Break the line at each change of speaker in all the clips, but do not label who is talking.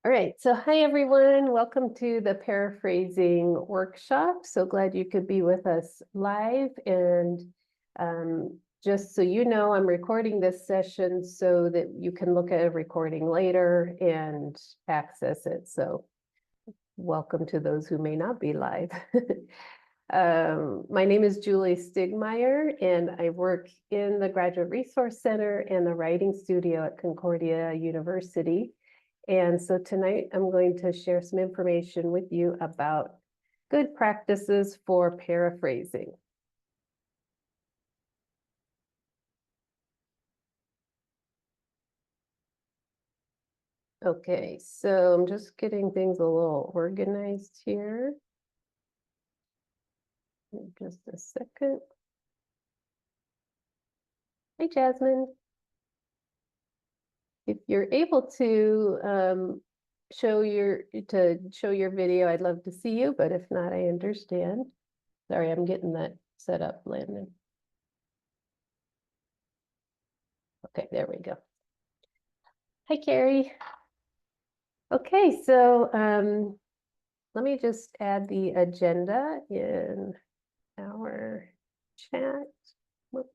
All right, so hi everyone, welcome to the Paraphrasing Workshop. So glad you could be with us live, and just so you know, I'm recording this session so that you can look at a recording later and access it. So welcome to those who may not be live. My name is Julie Stigmeyer, and I work in the Graduate Resource Center and the Writing Studio at Concordia University. And so tonight I'm going to share some information with you about good practices for paraphrasing. Okay, so I'm just getting things a little organized here. Just a second. Hi, Jasmine. If you're able to show your video, I'd love to see you, but if not, I understand. Sorry, I'm getting that set up, Landon. Okay, there we go. Hi, Carrie. Okay, so let me just add the agenda in our chat. Whoops.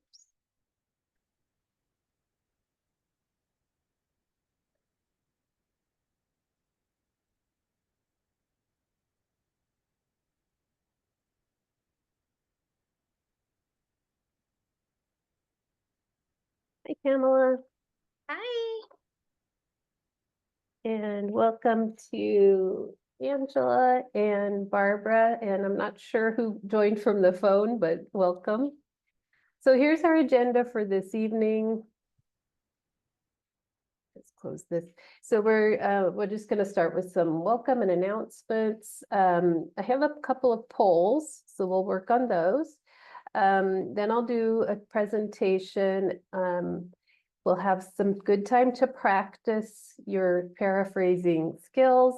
Hi, Pamela.
Hi.
And welcome to Angela and Barbara. And I'm not sure who joined from the phone, but welcome. So here's our agenda for this evening. Let's close this. So we're just going to start with some welcome and announcements. I have a couple of polls, so we'll work on those. Then I'll do a presentation. We'll have some good time to practice your paraphrasing skills.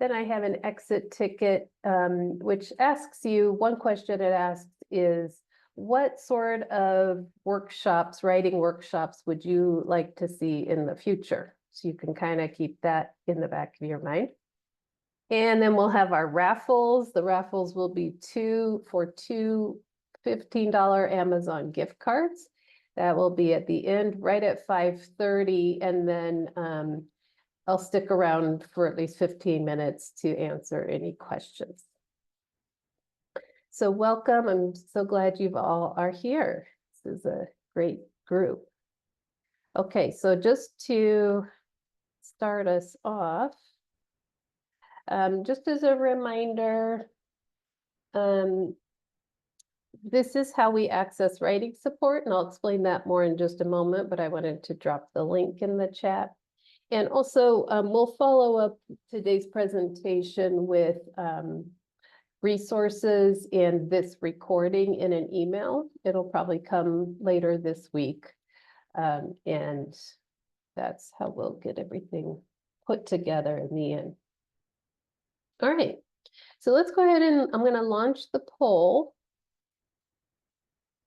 Then I have an exit ticket, which asks you, one question it asks is, what sort of workshops, writing workshops, would you like to see in the future? So you can kind of keep that in the back of your mind. And then we'll have our raffles. The raffles will be two $15 Amazon gift cards. That will be at the end, right at 5:30. And then I'll stick around for at least 15 minutes to answer any questions. So welcome. I'm so glad you all are here. This is a great group. Okay, so just to start us off, just as a reminder, this is how we access writing support, and I'll explain that more in just a moment, but I wanted to drop the link in the chat. And also, we'll follow up today's presentation with resources and this recording in an email. It'll probably come later this week. And that's how we'll get everything put together in the end. All right, so let's go ahead and I'm going to launch the poll.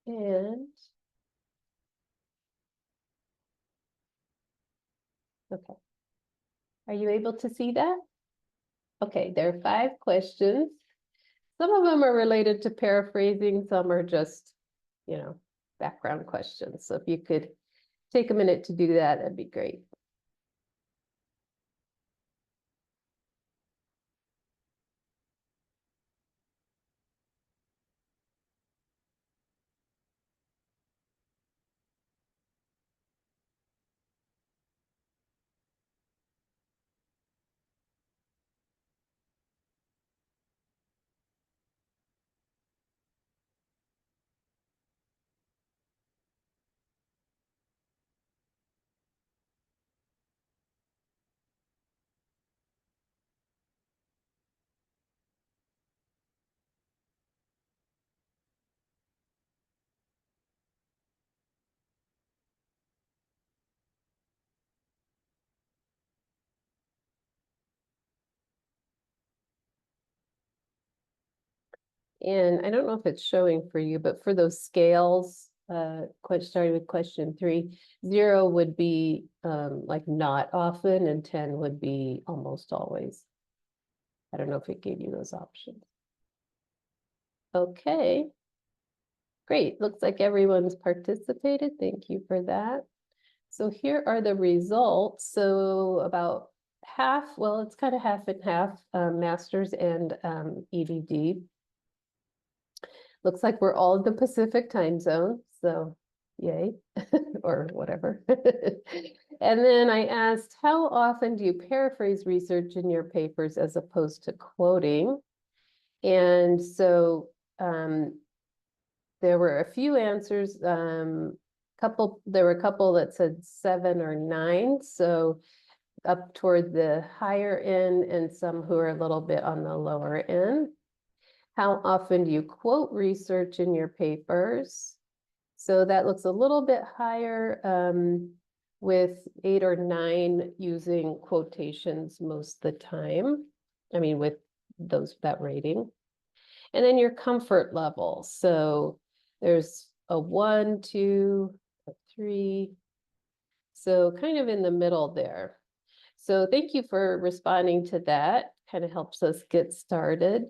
And okay, are you able to see that? Okay, there are 5 questions. Some of them are related to paraphrasing, some are just, background questions. So if you could take a minute to do that, that'd be great. And I don't know if it's showing for you, but for those scales, starting with question 3. 0 would be like not often, and 10 would be almost always. I don't know if it gave you those options. Okay. Great. Looks like everyone's participated. Thank you for that. So here are the results. So about half, well, it's kind of half and half, masters and EDD. Looks like we're all in the Pacific time zone, so yay, or whatever. And then I asked, how often do you paraphrase research in your papers as opposed to quoting? And so there were a few answers. There were a couple that said 7 or 9, so up toward the higher end, and some who are a little bit on the lower end. How often do you quote research in your papers? So that looks a little bit higher, with 8 or 9 using quotations most of the time. I mean, with that rating. And then your comfort level. So there's a 1, 2, a 3. So kind of in the middle there. So thank you for responding to that. Kind of helps us get started.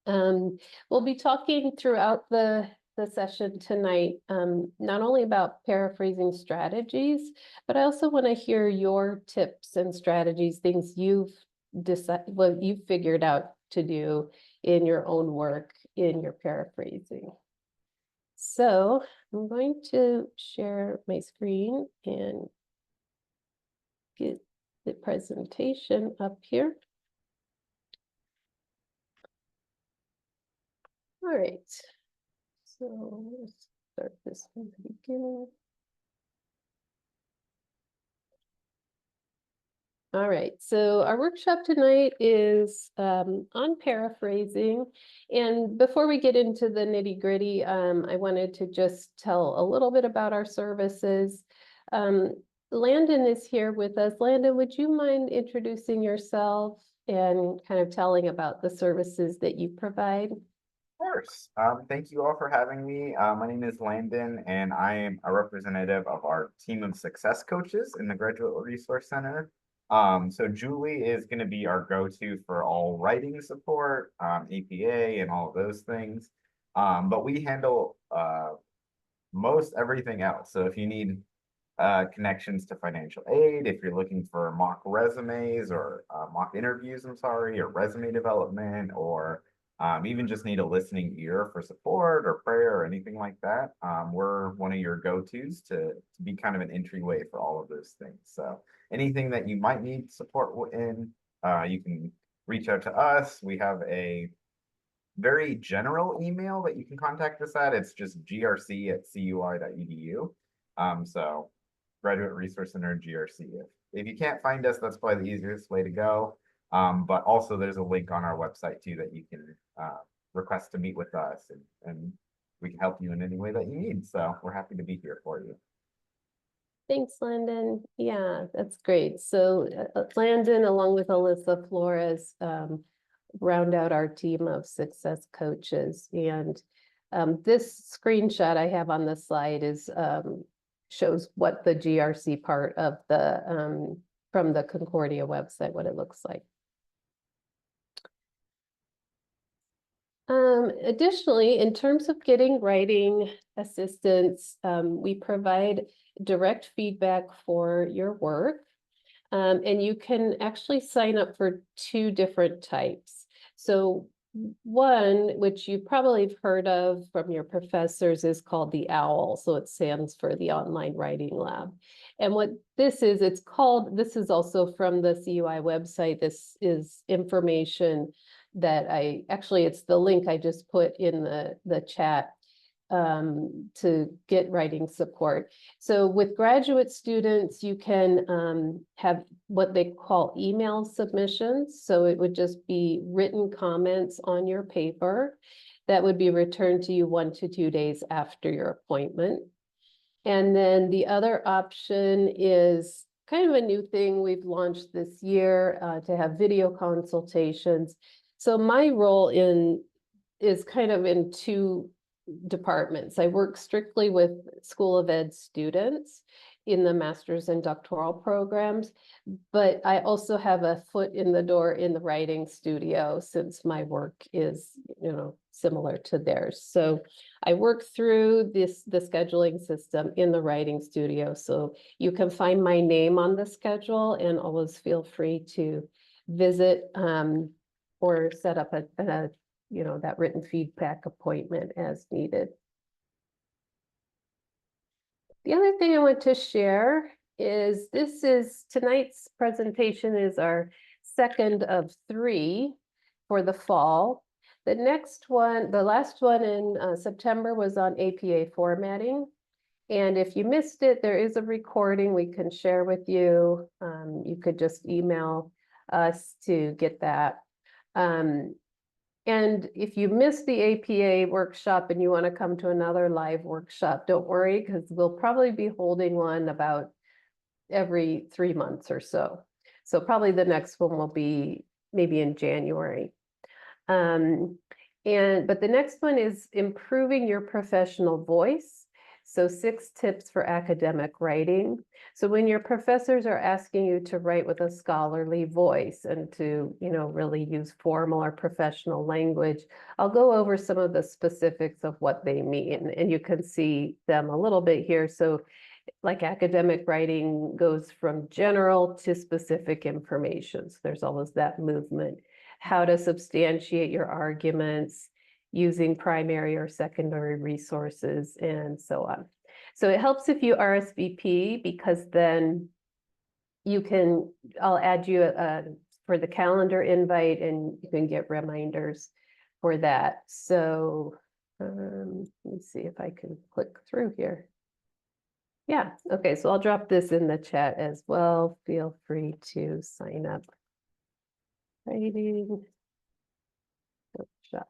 We'll be talking throughout the session tonight, not only about paraphrasing strategies, but I also want to hear your tips and strategies, things you've figured out to do in your own work in your paraphrasing. So I'm going to share my screen and get the presentation up here. All right, so let's start this from the beginning. All right, so our workshop tonight is on paraphrasing. And before we get into the nitty-gritty, I wanted to just tell a little bit about our services. Landon is here with us. Landon, would you mind introducing yourself and kind of telling about the services that you provide?
Of course. Thank you all for having me. My name is Landon, and I am a representative of our team of success coaches in the Graduate Resource Center. So Julie is going to be our go-to for all writing support, APA, and all of those things. But we handle most everything else. So if you need connections to financial aid, if you're looking for mock resumes or mock interviews, I'm sorry, or resume development, or even just need a listening ear for support or prayer or anything like that, we're one of your go-tos to be kind of an entryway for all of those things. So anything that you might need support in, you can reach out to us. We have a very general email that you can contact us at. It's just grc@cui.edu. So Graduate Resource Center, GRC. If you can't find us, that's probably the easiest way to go. But also there's a link on our website too that you can request to meet with us, and we can help you in any way that you need. So we're happy to be here for you.
Thanks, Landon. Yeah, that's great. So Landon, along with Alyssa Flores, round out our team of success coaches. And this screenshot I have on the slide is shows what the GRC part of the from the Concordia website, what it looks like. Additionally, in terms of getting writing assistance, we provide direct feedback for your work. And you can actually sign up for 2 different types. So one, which you probably have heard of from your professors, is called the OWL. So it stands for the Online Writing Lab. And what this is, this is also from the CUI website. This is information that it's the link I just put in the chat to get writing support. So with graduate students, you can have what they call email submissions. So it would just be written comments on your paper that would be returned to you 1 to 2 days after your appointment. And then the other option is kind of a new thing we've launched this year, to have video consultations. So my role is kind of in 2 departments. I work strictly with School of Ed students in the master's and doctoral programs, but I also have a foot in the door in the writing studio since my work is, similar to theirs. So I work through the scheduling system in the writing studio. So you can find my name on the schedule and always feel free to visit or set up that written feedback appointment as needed. The other thing I want to share is tonight's presentation is our second of 3 for the fall. The next one, the last one in September was on APA formatting. And if you missed it, there is a recording we can share with you. You could just email us to get that. And if you missed the APA workshop and you want to come to another live workshop, don't worry, because we'll probably be holding one about every 3 months or so. So probably the next one will be maybe in January. But the next one is improving your professional voice. So 6 tips for academic writing. So when your professors are asking you to write with a scholarly voice and to, really use formal or professional language, I'll go over some of the specifics of what they mean, and you can see them a little bit here. So like academic writing goes from general to specific information. So there's always that movement. How to substantiate your arguments, using primary or secondary resources, and so on. So it helps if you RSVP, because then I'll add you for the calendar invite, and you can get reminders for that. So let me see if I can click through here. Yeah, okay, so I'll drop this in the chat as well. Feel free to sign up. Writing workshop.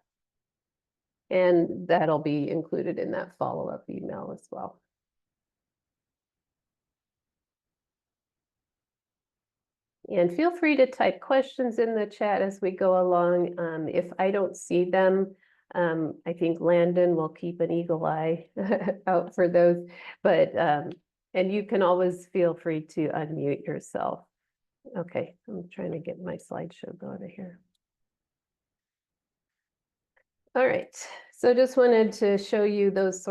And that'll be included in that follow-up email as well. And feel free to type questions in the chat as we go along. If I don't see them, I think Landon will keep an eagle eye out for those. But and you can always feel free to unmute yourself. Okay, I'm trying to get my slideshow going here. All right, so just wanted to show you those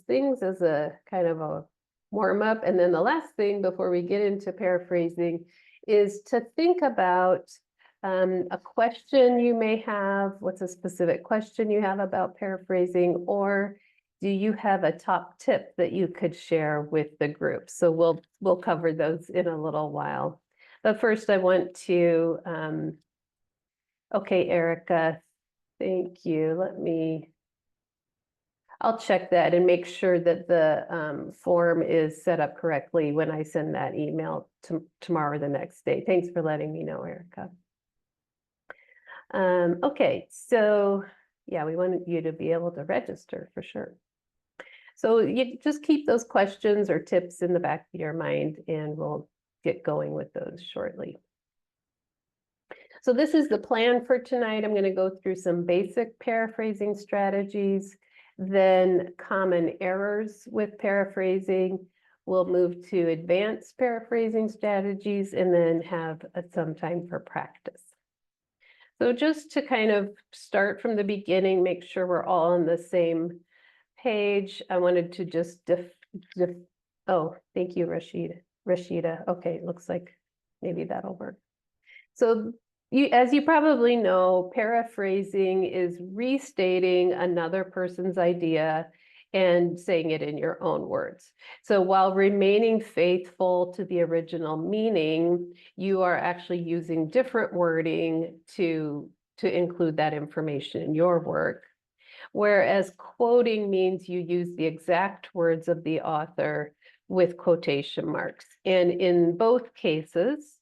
things as a kind of a warm up. And then the last thing before we get into paraphrasing is to think about a question you may have. What's a specific question you have about paraphrasing, or do you have a top tip that you could share with the group? So we'll cover those in a little while. But first I want to, okay, Erica, thank you. I'll check that and make sure that the form is set up correctly when I send that email tomorrow or the next day. Thanks for letting me know, Erica. Okay, so yeah, we wanted you to be able to register for sure. So you just keep those questions or tips in the back of your mind, and we'll get going with those shortly. So this is the plan for tonight. I'm going to go through some basic paraphrasing strategies, then common errors with paraphrasing. We'll move to advanced paraphrasing strategies, and then have some time for practice. So just to kind of start from the beginning, make sure we're all on the same page, I wanted to just oh, thank you, Rashida. Okay, looks like maybe that'll work. So as you probably know, paraphrasing is restating another person's idea and saying it in your own words. So while remaining faithful to the original meaning, you are actually using different wording to include that information in your work. Whereas quoting means you use the exact words of the author with quotation marks. And in both cases,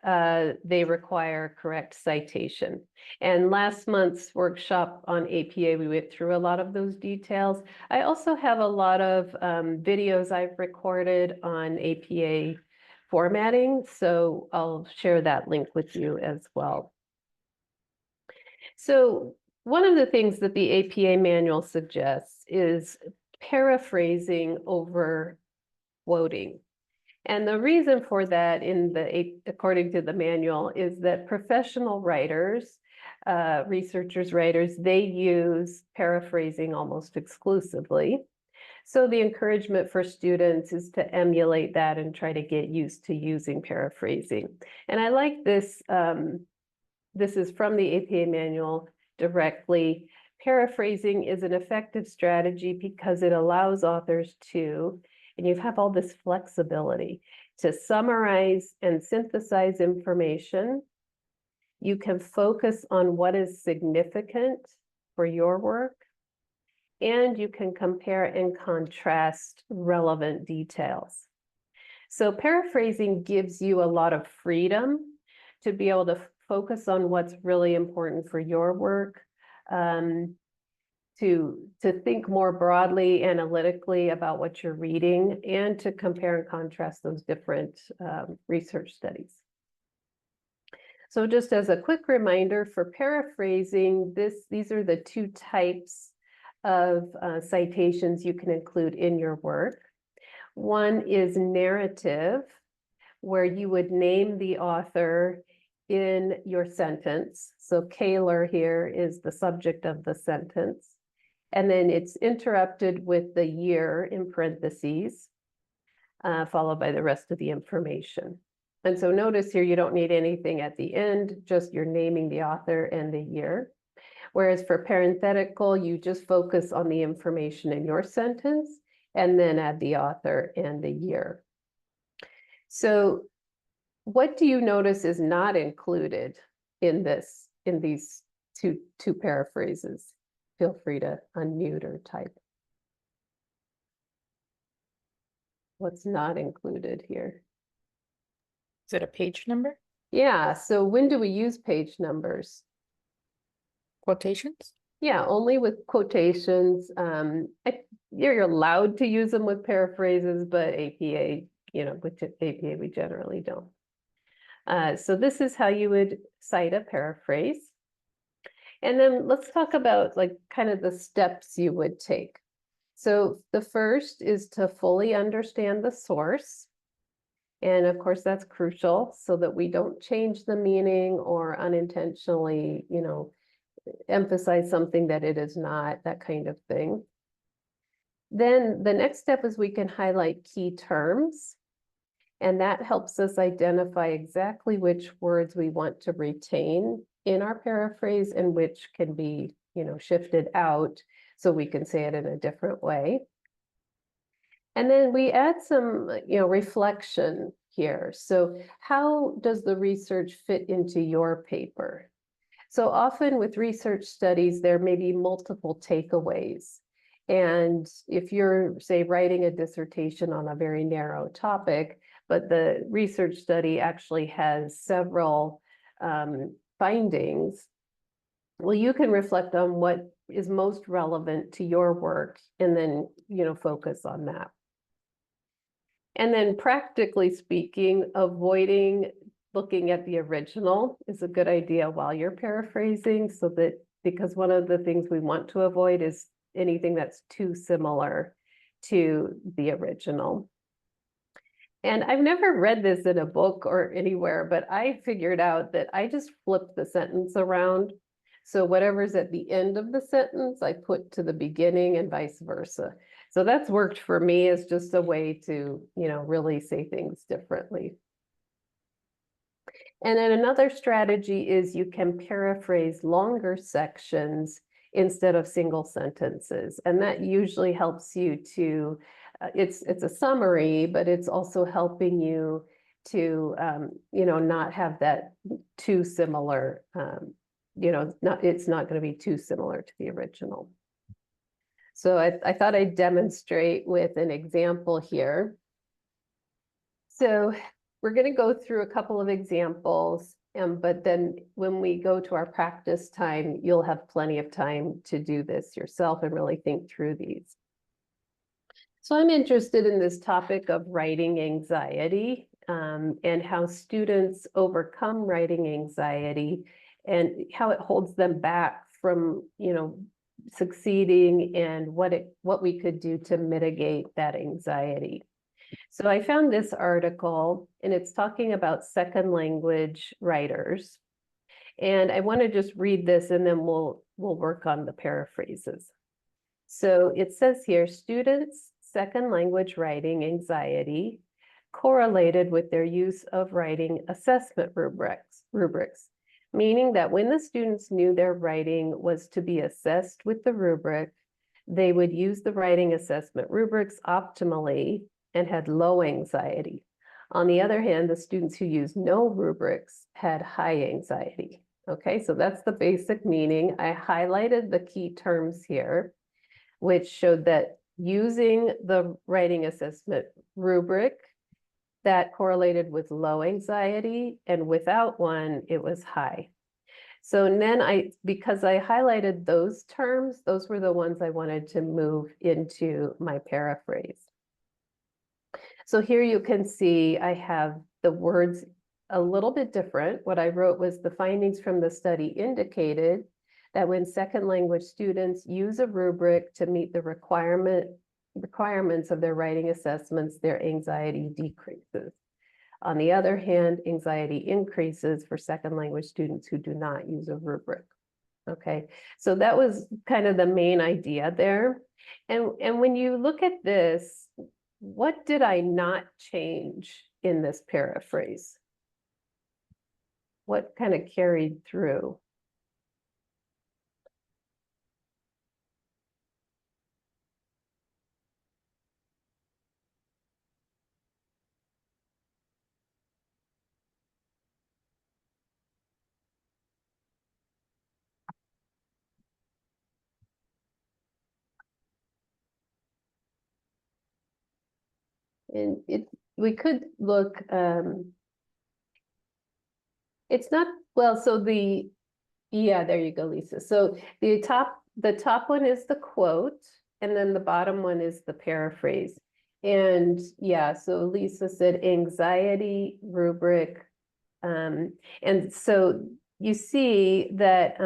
they require correct citation. And last month's workshop on APA, we went through a lot of those details. I also have a lot of videos I've recorded on APA formatting, so I'll share that link with you as well. So one of the things that the APA manual suggests is paraphrasing over quoting. And the reason for that according to the manual is that professional writers, researchers, writers, they use paraphrasing almost exclusively. So the encouragement for students is to emulate that and try to get used to using paraphrasing. And I like this, this is from the APA manual directly. Paraphrasing is an effective strategy because it allows authors to, and you have all this flexibility, to summarize and synthesize information. You can focus on what is significant for your work, and you can compare and contrast relevant details. So paraphrasing gives you a lot of freedom to be able to focus on what's really important for your work, to think more broadly, analytically about what you're reading, and to compare and contrast those different research studies. So just as a quick reminder for paraphrasing, these are the two types of citations you can include in your work. One is narrative, where you would name the author in your sentence. So Kaler here is the subject of the sentence. And then it's interrupted with the year in parentheses, followed by the rest of the information. And so notice here, you don't need anything at the end, just you're naming the author and the year. Whereas for parenthetical, you just focus on the information in your sentence and then add the author and the year. So what do you notice is not included in these two paraphrases? Feel free to unmute or type. What's not included here?
Is it a page number?
Yeah, so when do we use page numbers?
Quotations?
Yeah, only with quotations. You're allowed to use them with paraphrases, but APA, with APA, we generally don't. So this is how you would cite a paraphrase. And then let's talk about kind of the steps you would take. So the first is to fully understand the source. And of course, that's crucial so that we don't change the meaning or unintentionally, emphasize something that it is not, that kind of thing. Then the next step is we can highlight key terms. And that helps us identify exactly which words we want to retain in our paraphrase and which can be, shifted out so we can say it in a different way. And then we add some, reflection here. So how does the research fit into your paper? So often with research studies, there may be multiple takeaways. And if you're, say, writing a dissertation on a very narrow topic, but the research study actually has several findings, well, you can reflect on what is most relevant to your work and then, focus on that. And then practically speaking, avoiding looking at the original is a good idea while you're paraphrasing, so that, because one of the things we want to avoid is anything that's too similar to the original. And I've never read this in a book or anywhere, but I figured out that I just flip the sentence around. So whatever's at the end of the sentence, I put to the beginning and vice versa. So that's worked for me as just a way to, really say things differently. And then another strategy is you can paraphrase longer sections instead of single sentences. And that usually helps you to, it's a summary, but it's also helping you to, not have that too similar, it's not going to be too similar to the original. So I thought I'd demonstrate with an example here. So we're going to go through a couple of examples, but then when we go to our practice time, you'll have plenty of time to do this yourself and really think through these. So I'm interested in this topic of writing anxiety and how students overcome writing anxiety and how it holds them back from, succeeding and what we could do to mitigate that anxiety. So I found this article, and it's talking about second language writers. And I want to just read this, and then we'll work on the paraphrases. So it says here, students' second language writing anxiety correlated with their use of writing assessment rubrics, meaning that when the students knew their writing was to be assessed with the rubric, they would use the writing assessment rubrics optimally and had low anxiety. On the other hand, the students who used no rubrics had high anxiety. Okay, so that's the basic meaning. I highlighted the key terms here, which showed that using the writing assessment rubric, that correlated with low anxiety, and without one, it was high. So then because I highlighted those terms, those were the ones I wanted to move into my paraphrase. So here you can see I have the words a little bit different. What I wrote was the findings from the study indicated that when second language students use a rubric to meet the requirements of their writing assessments, their anxiety decreases. On the other hand, anxiety increases for second language students who do not use a rubric. Okay, so that was kind of the main idea there. And when you look at this, what did I not change in this paraphrase? What kind of carried through? And we could look, it's not, well, so yeah, there you go, Lisa. So the top one is the quote, and then the bottom one is the paraphrase. And yeah, so Lisa said anxiety rubric. And so you see that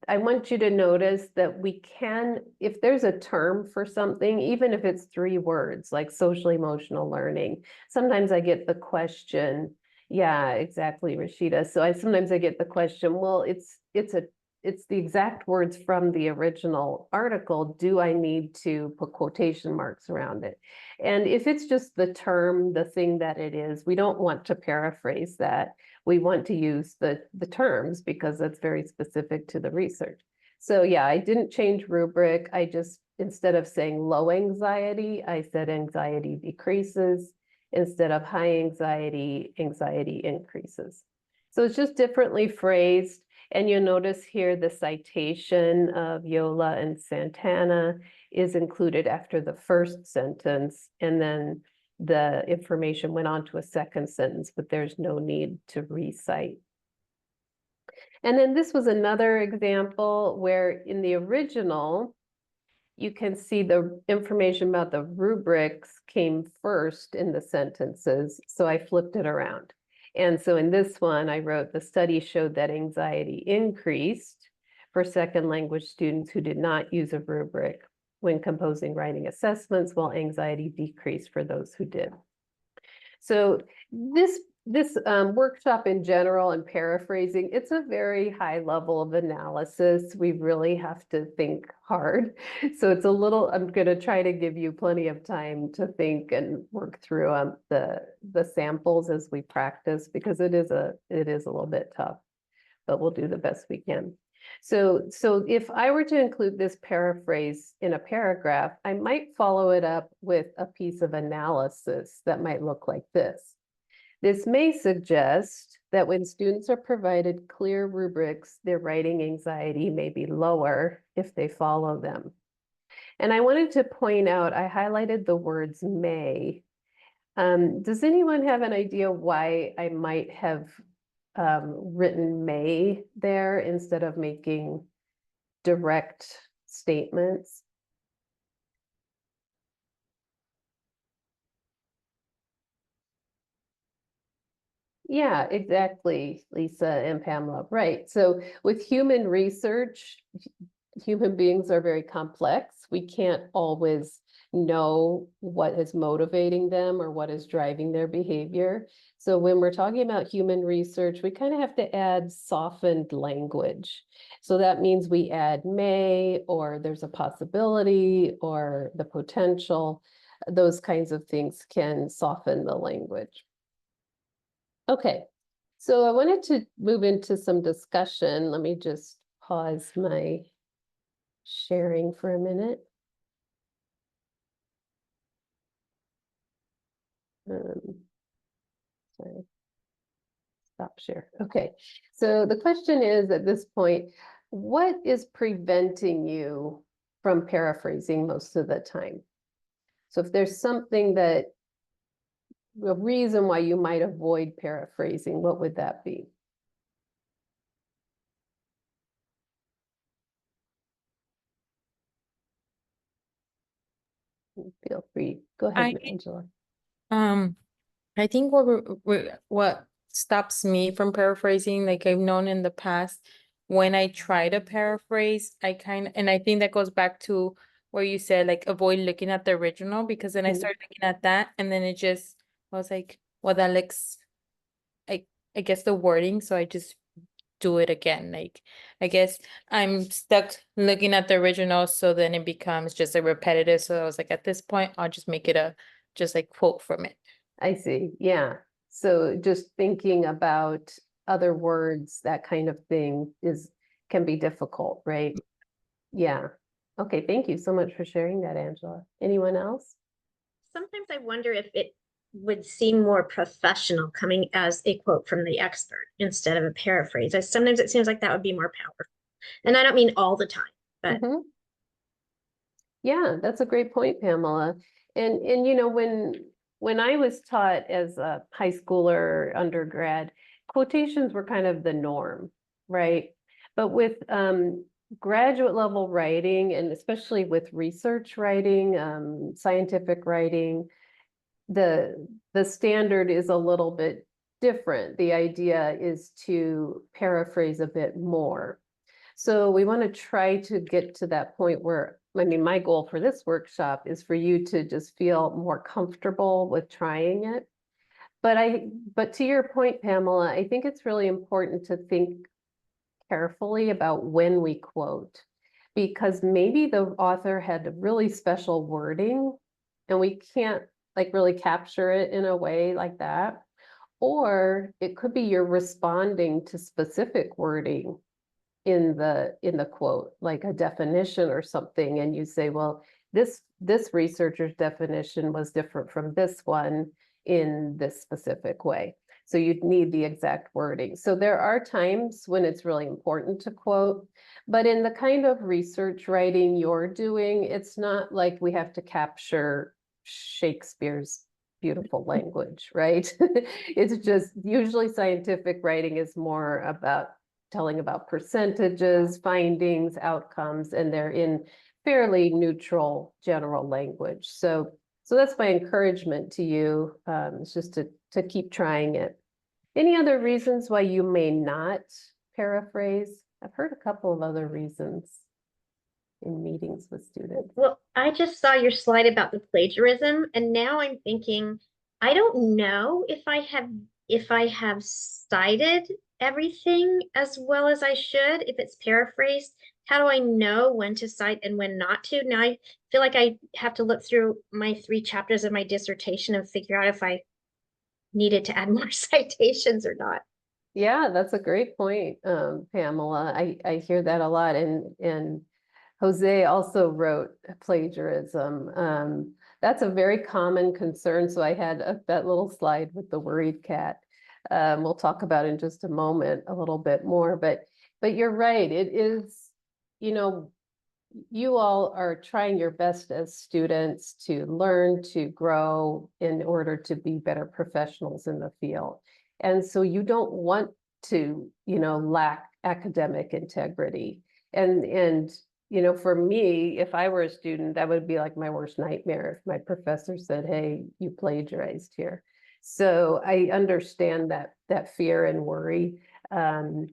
I want you to notice that we can, if there's a term for something, even if it's 3 words, like social emotional learning, sometimes I get the question, yeah, exactly, Rashida. So sometimes I get the question, well, it's the exact words from the original article. Do I need to put quotation marks around it? And if it's just the term, the thing that it is, we don't want to paraphrase that. We want to use the terms because that's very specific to the research. So yeah, I didn't change rubric. I just, instead of saying low anxiety, I said anxiety decreases. Instead of high anxiety, anxiety increases. So it's just differently phrased. And you'll notice here the citation of Yola and Santana is included after the first sentence, and then the information went on to a second sentence, but there's no need to recite. And then this was another example where in the original, you can see the information about the rubrics came first in the sentences, so I flipped it around. And so in this one, I wrote, the study showed that anxiety increased for second language students who did not use a rubric when composing writing assessments, while anxiety decreased for those who did. So this workshop in general and paraphrasing, it's a very high level of analysis. We really have to think hard. So it's a little, I'm going to try to give you plenty of time to think and work through the samples as we practice, because it is a little bit tough, but we'll do the best we can. So if I were to include this paraphrase in a paragraph, I might follow it up with a piece of analysis that might look like this. This may suggest that when students are provided clear rubrics, their writing anxiety may be lower if they follow them. And I wanted to point out, I highlighted the words may. Does anyone have an idea why I might have written may there instead of making direct statements? Yeah, exactly, Lisa and Pamela. Right. So with human research, human beings are very complex. We can't always know what is motivating them or what is driving their behavior. So when we're talking about human research, we kind of have to add softened language. So that means we add may, or there's a possibility, or the potential. Those kinds of things can soften the language. Okay, so I wanted to move into some discussion. Let me just pause my sharing for a minute. Sorry, stop share. Okay, so the question is at this point, what is preventing you from paraphrasing most of the time? So if there's something that, a reason why you might avoid paraphrasing, what would that be? Feel free. Go ahead, Angela.
I think what stops me from paraphrasing, like I've known in the past, when I try to paraphrase, and I think that goes back to where you said like avoid looking at the original, because then I
Mhm.
started looking at that and then I was like, well, that looks, I guess the wording, so I just do it again. Like, I guess I'm stuck looking at the original, so then it becomes just a repetitive. So I was like, at this point, I'll just make it just like quote from it.
I see. Yeah. So just thinking about other words, that kind of thing can be difficult, right? Yeah. Okay, thank you so much for sharing that, Angela. Anyone else?
Sometimes I wonder if it would seem more professional coming as a quote from the expert instead of a paraphrase. Sometimes it seems like that would be more powerful. And I don't mean all the time, but
Mhm. Yeah, that's a great point, Pamela. And when I was taught as a high schooler, undergrad, quotations were kind of the norm, right? But with graduate level writing, and especially with research writing, scientific writing, the standard is a little bit different. The idea is to paraphrase a bit more. So we want to try to get to that point where, I mean, my goal for this workshop is for you to just feel more comfortable with trying it. But to your point, Pamela, I think it's really important to think carefully about when we quote, because maybe the author had really special wording and we can't like really capture it in a way like that. Or it could be you're responding to specific wording in the quote, like a definition or something, and you say, well, this researcher's definition was different from this one in this specific way. So you'd need the exact wording. So there are times when it's really important to quote, but in the kind of research writing you're doing, it's not like we have to capture Shakespeare's beautiful language, right? It's just usually scientific writing is more about telling about percentages, findings, outcomes, and they're in fairly neutral general language. So that's my encouragement to you, is just to keep trying it. Any other reasons why you may not paraphrase? I've heard a couple of other reasons in meetings with students.
well, I just saw your slide about the plagiarism, and now I'm thinking, I don't know if I have cited everything as well as I should, if it's paraphrased. How do I know when to cite and when not to? Now I feel like I have to look through my 3 chapters of my dissertation and figure out if I needed to add more citations or not.
Yeah, that's a great point, Pamela. I hear that a lot, and Jose also wrote plagiarism. That's a very common concern. So I had that little slide with the worried cat. We'll talk about in just a moment a little bit more, but you're right. It is, you know, you all are trying your best as students to learn, to grow in order to be better professionals in the field. And so you don't want to, lack academic integrity. And for me, if I were a student, that would be like my worst nightmare if my professor said, hey, you plagiarized here. So I understand that fear and worry. And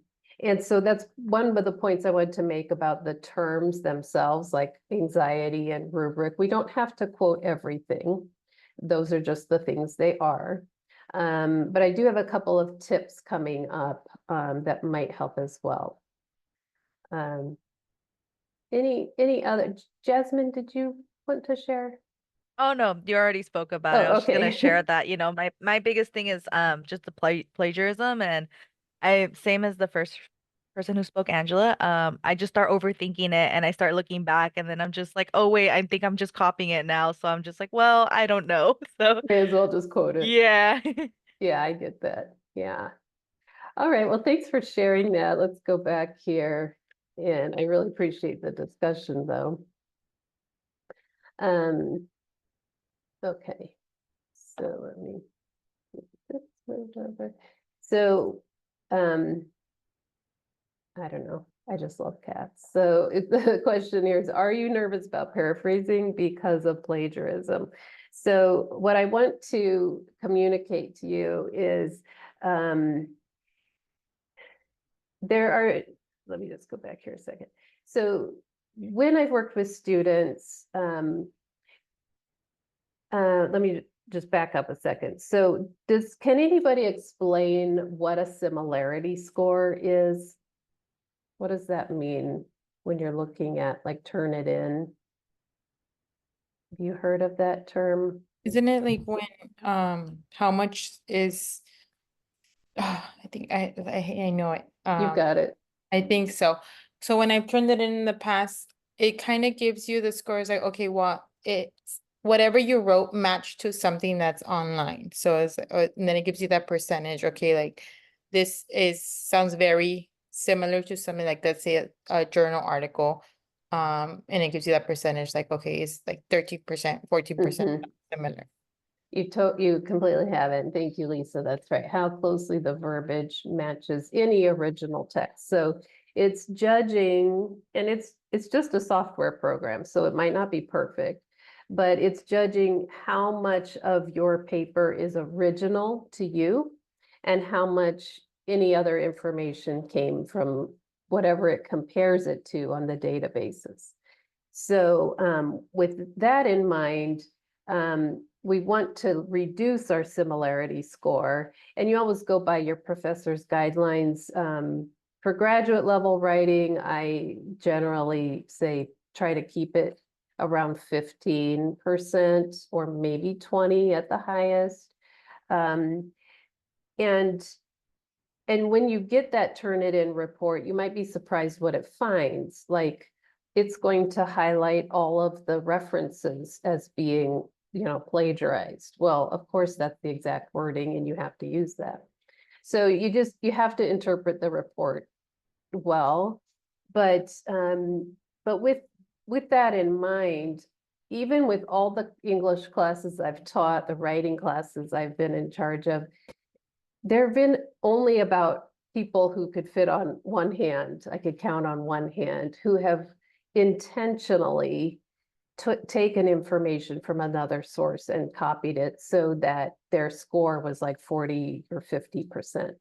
so that's one of the points I wanted to make about the terms themselves, like anxiety and rubric. We don't have to quote everything. Those are just the things they are. But I do have a couple of tips coming up that might help as well. Any other, Jasmine, did you want to share?
Oh no, you already spoke about it. I
Oh,
was just gonna
okay.
share that, my biggest thing is just the plagiarism, and I same as the first person who spoke, Angela. I just start overthinking it and I start looking back and then I'm just like, oh wait, I think I'm just copying it now. So I'm just like, well, I don't know. So
May as well just quote it.
yeah.
Yeah, I get that. Yeah. All right. Well, thanks for sharing that. Let's go back here. And I really appreciate the discussion, though. Okay. So let me get this moved over. So, I don't know. I just love cats. So the question here is, are you nervous about paraphrasing because of plagiarism? So what I want to communicate to you is let me just go back here a second. So when I've worked with students, let me just back up a second. So can anybody explain what a similarity score is? What does that mean when you're looking at like Turnitin? Have you heard of that term?
Isn't it like when, how much is, I think I know it.
You got it.
I think so. So when I printed it in the past, it kind of gives you the scores like, okay, well, it's whatever you wrote matched to something that's online. So and then it gives you that percentage. Okay, like this sounds very similar to something like, let's say a journal article. And it gives you that percentage like, okay, it's like 13%, 14% similar.
You completely have it. And thank you, Lisa. That's right. How closely the verbiage matches any original text. So it's judging, and it's just a software program, so it might not be perfect, but it's judging how much of your paper is original to you and how much any other information came from whatever it compares it to on the databases. So with that in mind, we want to reduce our similarity score, and you always go by your professor's guidelines. For graduate level writing, I generally say try to keep it around 15% or maybe 20 at the highest. And when you get that Turnitin report, you might be surprised what it finds. Like it's going to highlight all of the references as being, plagiarized. Well, of course, that's the exact wording and you have to use that. So you have to interpret the report well, but with that in mind, even with all the English classes I've taught, the writing classes I've been in charge of, there have been only about people who could fit on one hand, I could count on one hand, who have intentionally taken information from another source and copied it so that their score was like 40 or 50%.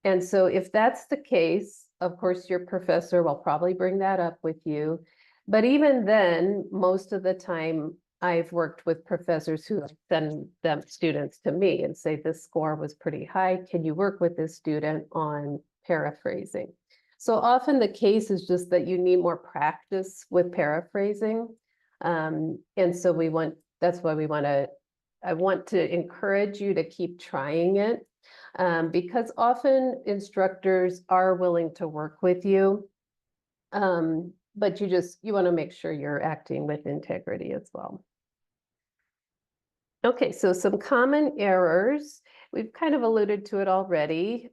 And so if that's the case, of course, your professor will probably bring that up with you. But even then, most of the time, I've worked with professors who send them students to me and say, this score was pretty high. Can you work with this student on paraphrasing? So often the case is just that you need more practice with paraphrasing. And so that's why I want to encourage you to keep trying it. Because often instructors are willing to work with you. But you want to make sure you're acting with integrity as well. Okay, so some common errors. We've kind of alluded to it already.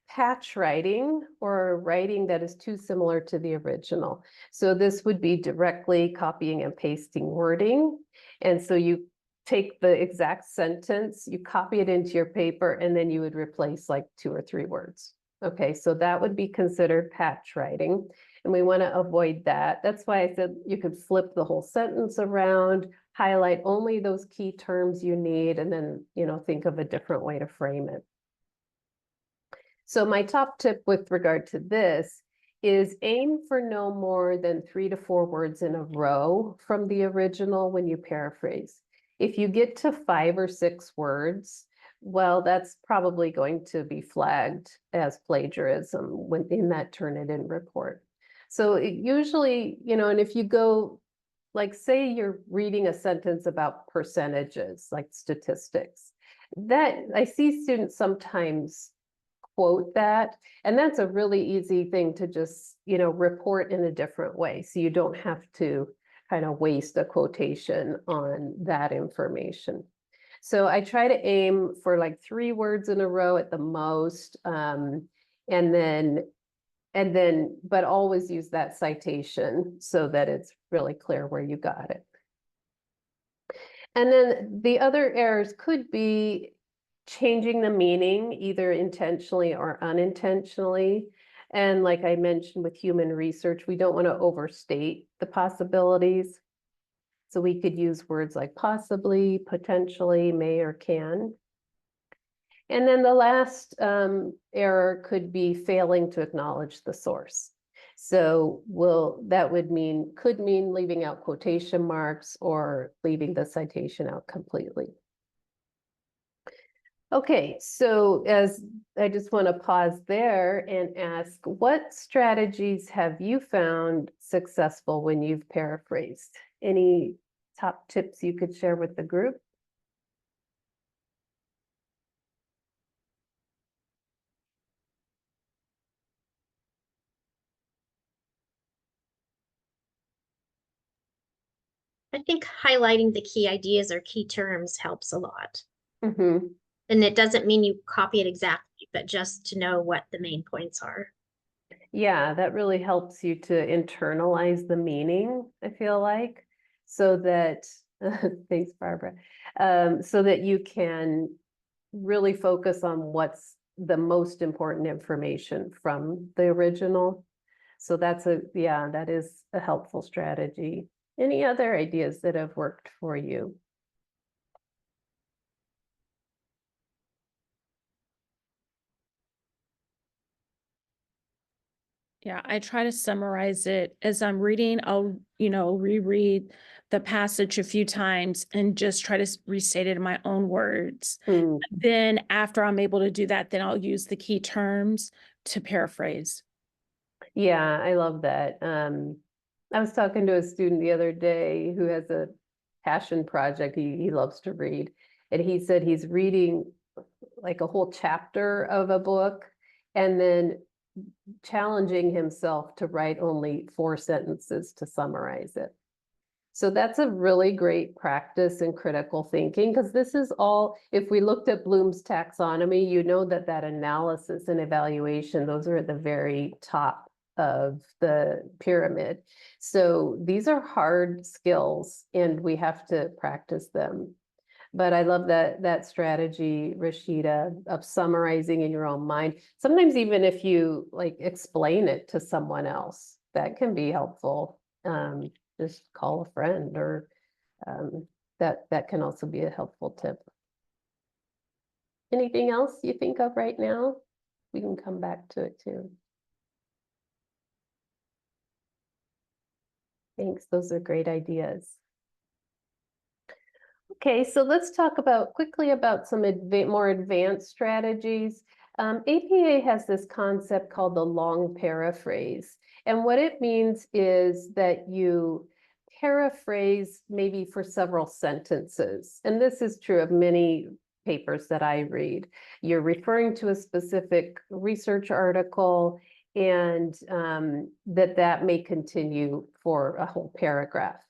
Patch writing, or writing that is too similar to the original. So this would be directly copying and pasting wording. And so you take the exact sentence, you copy it into your paper, and then you would replace like 2 or 3 words. Okay, so that would be considered patch writing. And we want to avoid that. That's why I said you could flip the whole sentence around, highlight only those key terms you need, and then, think of a different way to frame it. So my top tip with regard to this is aim for no more than 3 to 4 words in a row from the original when you paraphrase. If you get to 5 or 6 words, well, that's probably going to be flagged as plagiarism when in that Turnitin report. So it usually, and if you go, like, say you're reading a sentence about percentages, like statistics, that I see students sometimes quote that, and that's a really easy thing to just, report in a different way. So you don't have to kind of waste a quotation on that information. So I try to aim for like 3 words in a row at the most, and then, but always use that citation so that it's really clear where you got it. And then the other errors could be changing the meaning either intentionally or unintentionally. And like I mentioned with human research, we don't want to overstate the possibilities. So we could use words like possibly, potentially, may, or can. And then the last error could be failing to acknowledge the source. So could mean leaving out quotation marks or leaving the citation out completely. Okay, so as I just want to pause there and ask, what strategies have you found successful when you've paraphrased? Any top tips you could share with the group?
I think highlighting the key ideas or key terms helps a lot.
Mm-hmm.
And it doesn't mean you copy it exactly, but just to know what the main points are.
Yeah, that really helps you to internalize the meaning, I feel like, so that, thanks, Barbara, so that you can really focus on what's the most important information from the original. So that is a helpful strategy. Any other ideas that have worked for you?
Yeah, I try to summarize it as I'm reading. I'll, reread the passage a few times and just try to restate it in my own words.
Mm.
Then after I'm able to do that, then I'll use the key terms to paraphrase.
Yeah, I love that. I was talking to a student the other day who has a passion project. He loves to read. And he said he's reading like a whole chapter of a book and then challenging himself to write only 4 sentences to summarize it. So that's a really great practice in critical thinking, because this is all, if we looked at Bloom's taxonomy, that analysis and evaluation, those are at the very top of the pyramid. So these are hard skills and we have to practice them. But I love that strategy, Rashida, of summarizing in your own mind. Sometimes even if you like explain it to someone else, that can be helpful. Just call a friend, or that can also be a helpful tip. Anything else you think of right now? We can come back to it too. Thanks, those are great ideas. Okay, so let's talk quickly about some more advanced strategies. APA has this concept called the long paraphrase. And what it means is that you paraphrase maybe for several sentences. And this is true of many papers that I read. You're referring to a specific research article, and that may continue for a whole paragraph.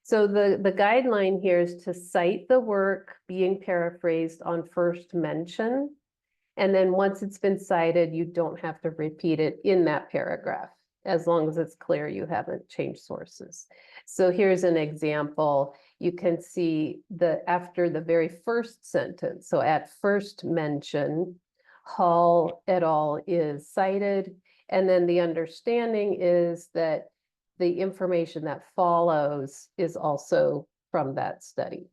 So the guideline here is to cite the work being paraphrased on first mention. And then once it's been cited, you don't have to repeat it in that paragraph, as long as it's clear you haven't changed sources. So here's an example. You can see after the very first sentence, so at first mention, Hall et al. Is cited. And then the understanding is that the information that follows is also from that study.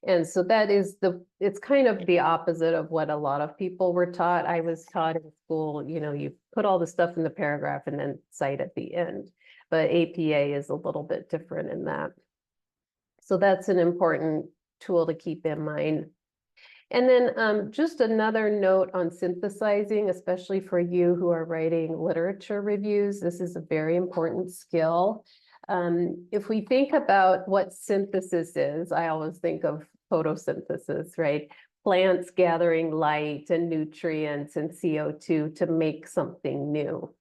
And so that is it's kind of the opposite of what a lot of people were taught. I was taught in school, you put all the stuff in the paragraph and then cite at the end. But APA is a little bit different in that. So that's an important tool to keep in mind. And then just another note on synthesizing, especially for you who are writing literature reviews, this is a very important skill. If we think about what synthesis is, I always think of photosynthesis, right? Plants gathering light and nutrients and CO2 to make something new.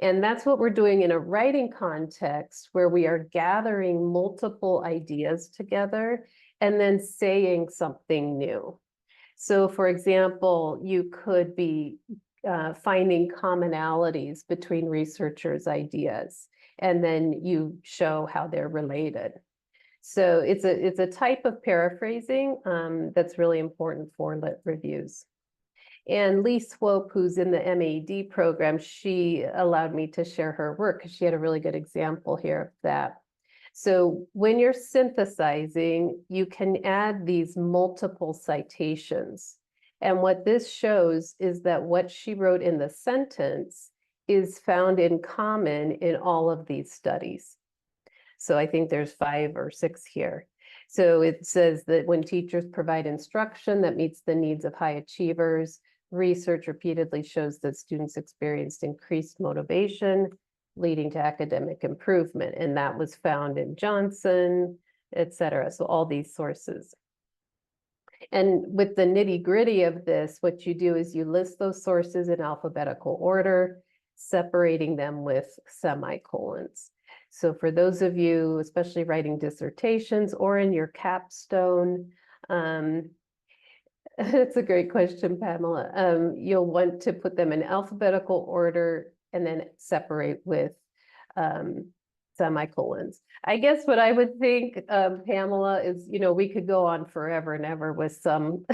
And that's what we're doing in a writing context where we are gathering multiple ideas together and then saying something new. So for example, you could be finding commonalities between researchers' ideas, and then you show how they're related. So it's a type of paraphrasing that's really important for lit reviews. And Lee Swope, who's in the MAD program, she allowed me to share her work because she had a really good example here of that. So when you're synthesizing, you can add these multiple citations. And what this shows is that what she wrote in the sentence is found in common in all of these studies. So I think there's 5 or 6 here. So it says that when teachers provide instruction that meets the needs of high achievers, research repeatedly shows that students experienced increased motivation, leading to academic improvement. And that was found in Johnson, et cetera. So all these sources. And with the nitty-gritty of this, what you do is you list those sources in alphabetical order, separating them with semicolons. So for those of you, especially writing dissertations or in your capstone, it's a great question, Pamela. You'll want to put them in alphabetical order and then separate with semicolons. I guess what I would think, Pamela, is, we could go on forever and ever with some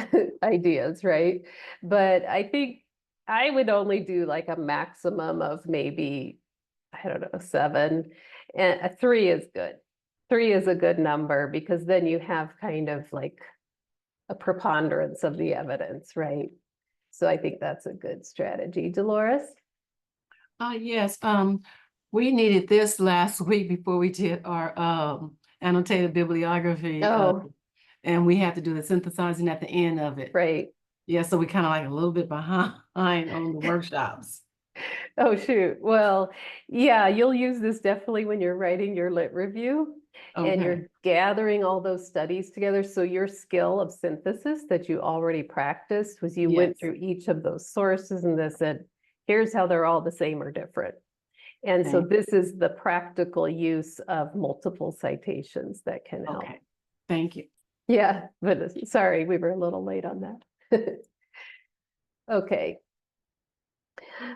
ideas, right? But I think I would only do like a maximum of maybe, I don't know, 7. And 3 is good. 3 is a good number because then you have kind of like a preponderance of the evidence, right? So I think that's a good strategy. Dolores?
Yes, we needed this last week before we did our annotated bibliography.
Oh,
And we had to do the synthesizing at the end of it.
right.
Yeah, so we kind of like a little bit behind on the workshops.
Oh, shoot. Well, yeah, you'll use this definitely when you're writing your lit review and
Okay.
you're gathering all those studies together. So your skill of synthesis that you already practiced was you went
Yes.
through each of those sources and they said, here's how they're all the same or different. And so
Okay.
this is the practical use of multiple citations that can help.
Okay, thank you.
Yeah, but sorry, we were a little late on that. Okay.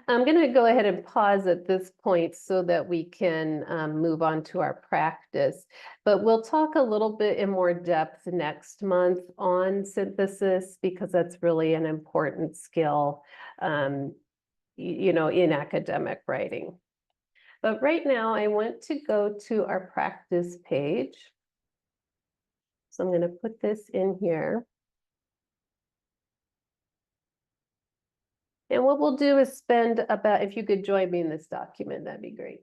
I'm going to go ahead and pause at this point so that we can move on to our practice. But we'll talk a little bit in more depth next month on synthesis because that's really an important skill, in academic writing. But right now I want to go to our practice page. So I'm going to put this in here. And what we'll do is spend about, if you could join me in this document, that'd be great.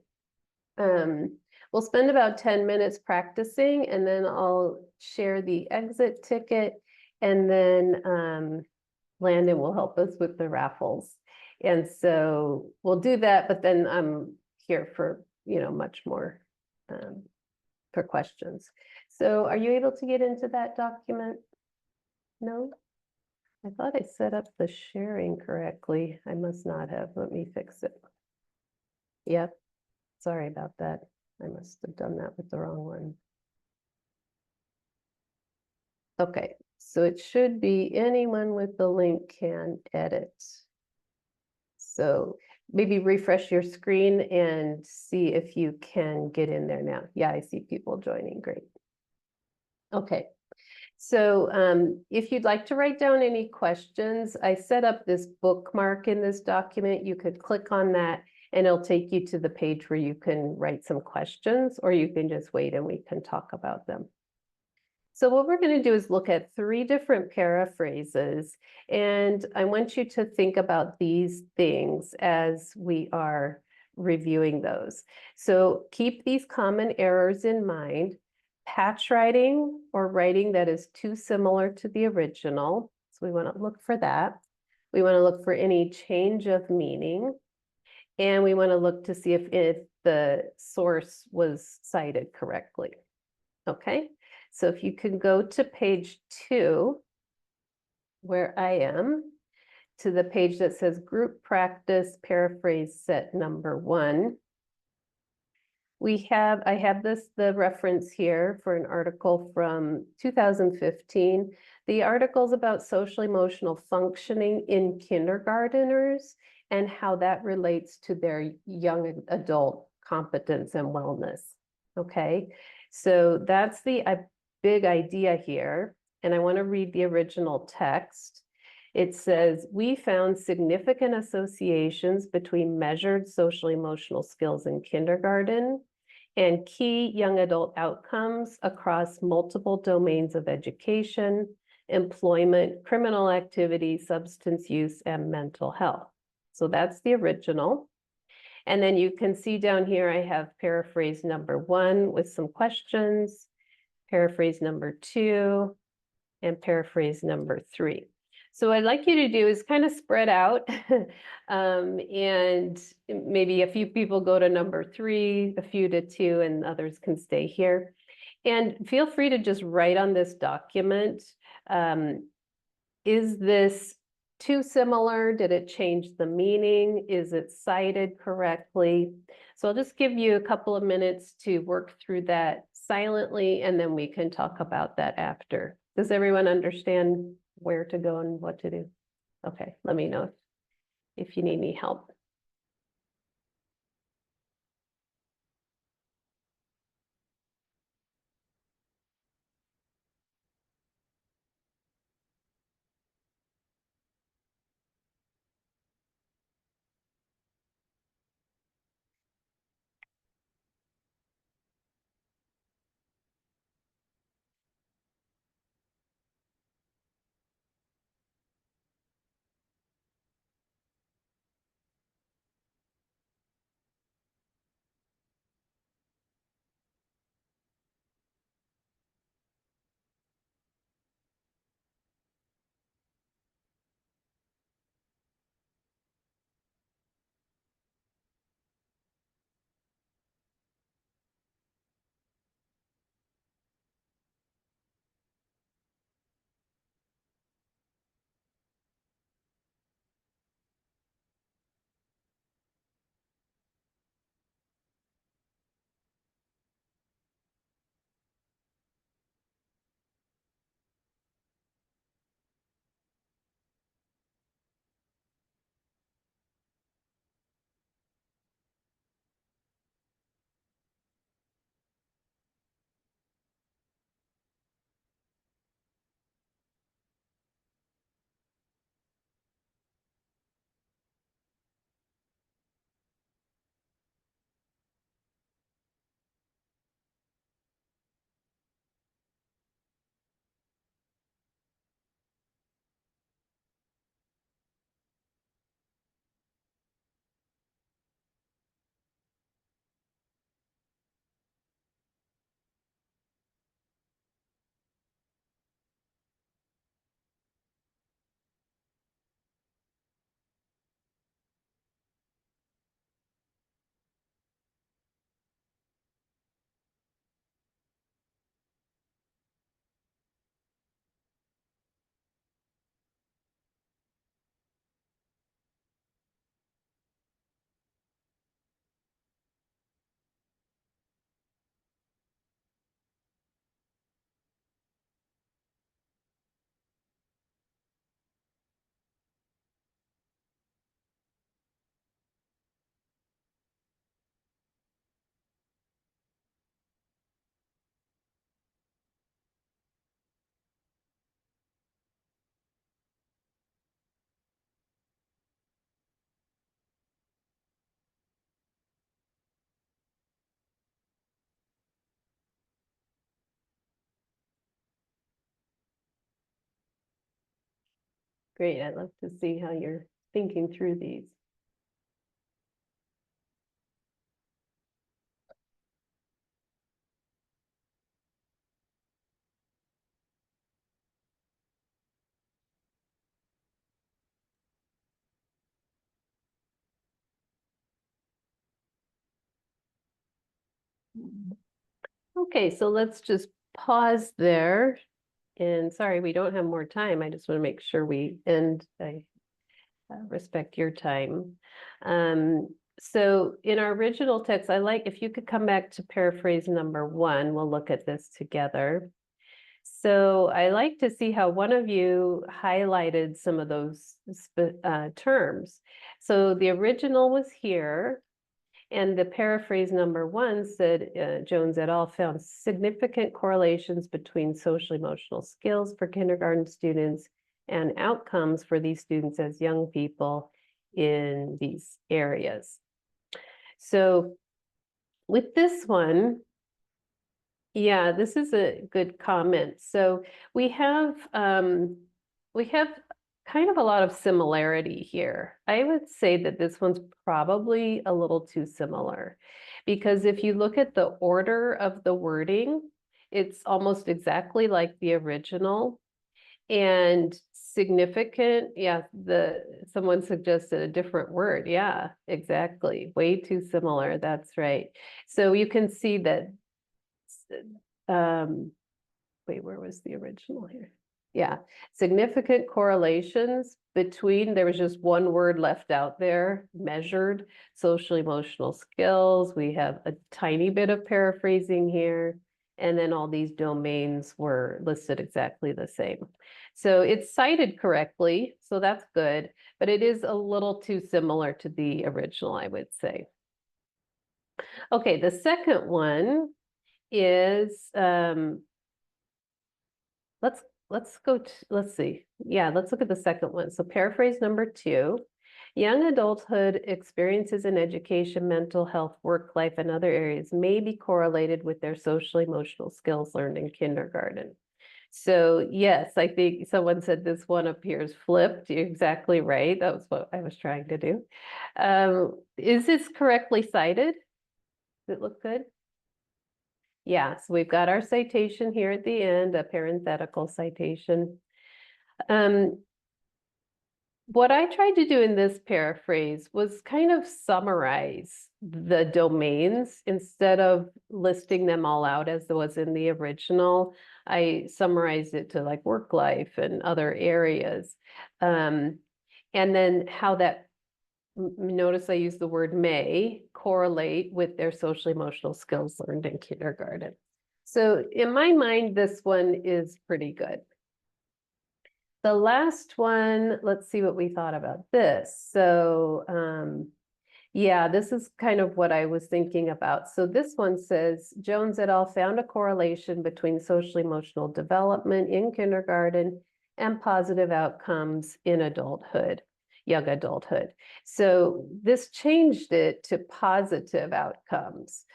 We'll spend about 10 minutes practicing and then I'll share the exit ticket and then Landon will help us with the raffles. And so we'll do that, but then I'm here for, much more for questions. So are you able to get into that document? No? I thought I set up the sharing correctly. I must not have. Let me fix it. Yep. Sorry about that. I must have done that with the wrong one. Okay, so it should be anyone with the link can edit. So maybe refresh your screen and see if you can get in there now. Yeah, I see people joining. Great. Okay. So if you'd like to write down any questions, I set up this bookmark in this document. You could click on that and it'll take you to the page where you can write some questions, or you can just wait and we can talk about them. So what we're going to do is look at 3 different paraphrases, and I want you to think about these things as we are reviewing those. So keep these common errors in mind. Patch writing or writing that is too similar to the original. So we want to look for that. We want to look for any change of meaning. And we want to look to see if the source was cited correctly. Okay, so if you can go to page 2, where I am, to the page that says Group Practice Paraphrase Set Number 1. I have the reference here for an article from 2015. The article's about social emotional functioning in kindergarteners and how that relates to their young adult competence and wellness. Okay, so that's the big idea here. And I want to read the original text. It says, we found significant associations between measured social emotional skills in kindergarten and key young adult outcomes across multiple domains of education, employment, criminal activity, substance use, and mental health. So that's the original. And then you can see down here, I have paraphrase number 1 with some questions, paraphrase number 2, and paraphrase number 3. So what I'd like you to do is kind of spread out and maybe a few people go to number 3, a few to 2, and others can stay here. And feel free to just write on this document, is this too similar? Did it change the meaning? Is it cited correctly? So I'll just give you a couple of minutes to work through that silently, and then we can talk about that after. Does everyone understand where to go and what to do? Okay, let me know if you need any help. great. I'd love to see how you're thinking through these. Okay, so let's just pause there. And sorry, we don't have more time. I just want to make sure we end. I respect your time. So in our original text, I like if you could come back to paraphrase number 1, we'll look at this together. So I like to see how one of you highlighted some of those terms. So the original was here. And the paraphrase number 1 said, Jones et al. Found significant correlations between social emotional skills for kindergarten students and outcomes for these students as young people in these areas. So with this one, yeah, this is a good comment. So we have kind of a lot of similarity here. I would say that this one's probably a little too similar because if you look at the order of the wording, it's almost exactly like the original. And significant, yeah, someone suggested a different word. Yeah, exactly. Way too similar. That's right. So you can see that, wait, where was the original here? Yeah, significant correlations between, there was just one word left out there, measured, social emotional skills. We have a tiny bit of paraphrasing here. And then all these domains were listed exactly the same. So it's cited correctly, so that's good, but it is a little too similar to the original, I would say. Okay, the second one is, let's see. Yeah, let's look at the second one. So paraphrase number 2. Young adulthood experiences in education, mental health, work life, and other areas may be correlated with their social emotional skills learned in kindergarten. So yes, I think someone said this one appears flipped. You're exactly right. That was what I was trying to do. Is this correctly cited? Does it look good? Yeah, so we've got our citation here at the end, a parenthetical citation. What I tried to do in this paraphrase was kind of summarize the domains instead of listing them all out as was in the original. I summarized it to like work life and other areas. And then how that, notice I use the word may, correlate with their social emotional skills learned in kindergarten. So in my mind, this one is pretty good. The last one, let's see what we thought about this. So yeah, this is kind of what I was thinking about. So this one says, Jones et al. Found a correlation between social emotional development in kindergarten and positive outcomes in adulthood, young adulthood. So this changed it to positive outcomes.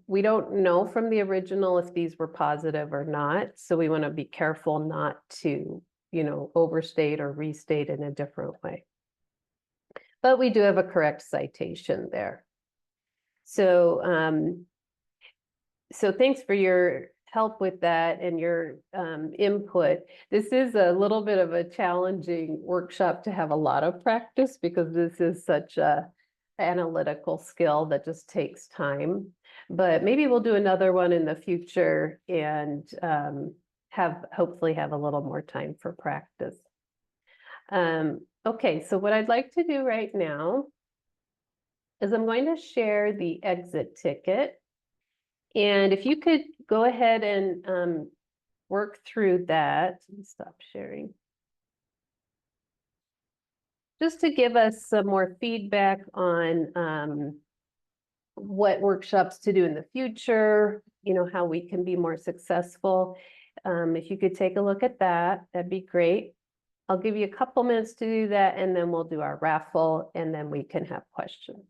We don't know from the original if these were positive or not. So we want to be careful not to, overstate or restate in a different way. But we do have a correct citation there. So, so thanks for your help with that and your input. This is a little bit of a challenging workshop to have a lot of practice because this is such a analytical skill that just takes time. But maybe we'll do another one in the future and hopefully have a little more time for practice. Okay, so what I'd like to do right now is I'm going to share the exit ticket. And if you could go ahead and work through that. Let me stop sharing. Just to give us some more feedback on what workshops to do in the future, how we can be more successful. If you could take a look at that, that'd be great. I'll give you a couple minutes to do that, and then we'll do our raffle, and then we can have questions.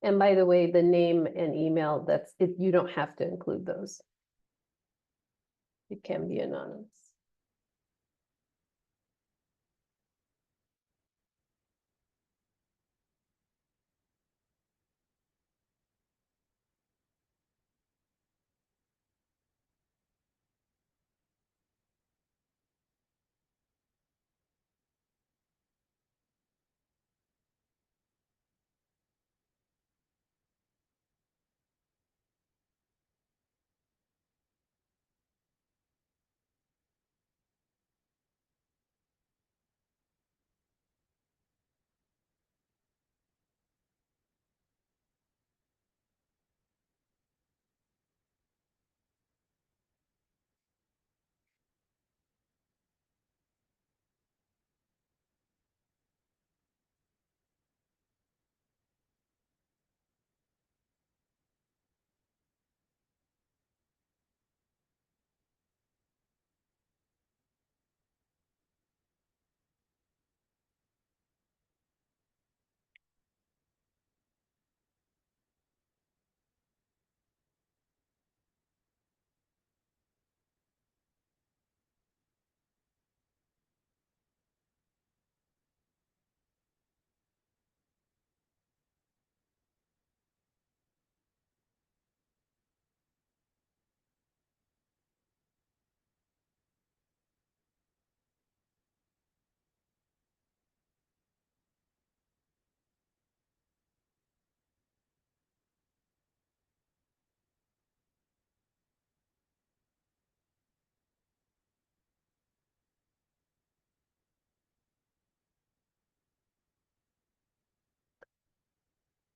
And by the way, the name and email, that's it, you don't have to include those. It can be anonymous.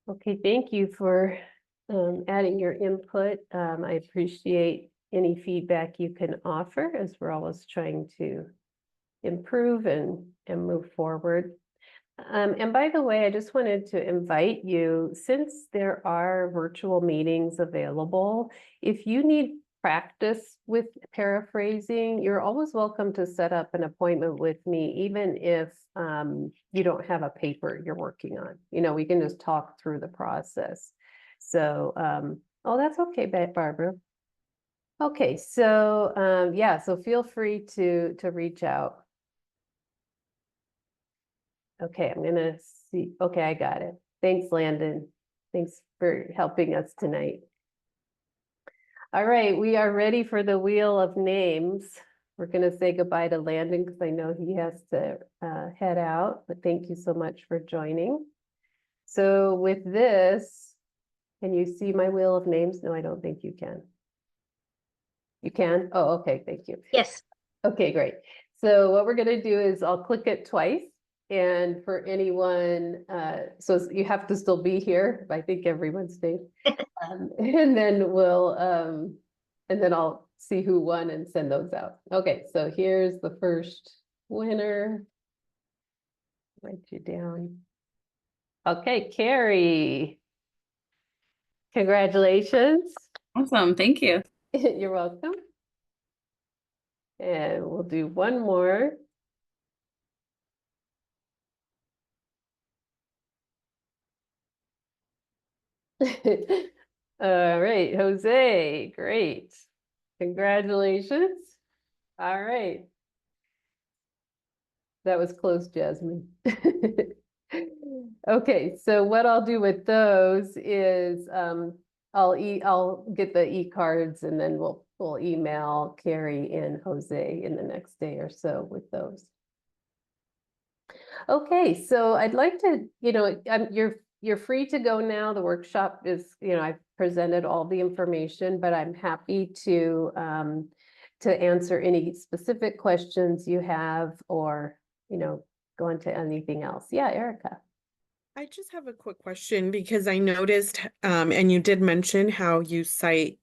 Okay, thank you for adding your input. I appreciate any feedback you can offer, as we're always trying to improve and move forward. And by the way, I just wanted to invite you, since there are virtual meetings available, if you need practice with paraphrasing, you're always welcome to set up an appointment with me, even if you don't have a paper you're working on. You know, we can just talk through the process. So, oh, that's okay, Barbara. Okay, so yeah, so feel free to reach out. Okay, I'm gonna see. Okay, I got it. Thanks, Landon. Thanks for helping us tonight. All right, we are ready for the wheel of names. We're gonna say goodbye to Landon because I know he has to head out, but thank you so much for joining. So with this, can you see my wheel of names? No, I don't think you can. You can? Oh, okay, thank you.
Yes.
Okay, great. So what we're gonna do is I'll click it twice. And for anyone, so you have to still be here, but I think everyone stayed. And then we'll, and then I'll see who won and send those out. Okay, so here's the first winner. Write you down. Okay, Carrie. Congratulations.
Awesome, thank you.
You're welcome. And we'll do one more. All right, Jose, great. Congratulations. All right. That was close, Jasmine. Okay, so what I'll do with those is I'll get the e-cards and then we'll email Carrie and Jose in the next day or so with those. Okay, so I'd like to, you're free to go now. The workshop is, I've presented all the information, but I'm happy to answer any specific questions you have or, go into anything else. Yeah, Erica.
I just have a quick question because I noticed, and you did mention how you cite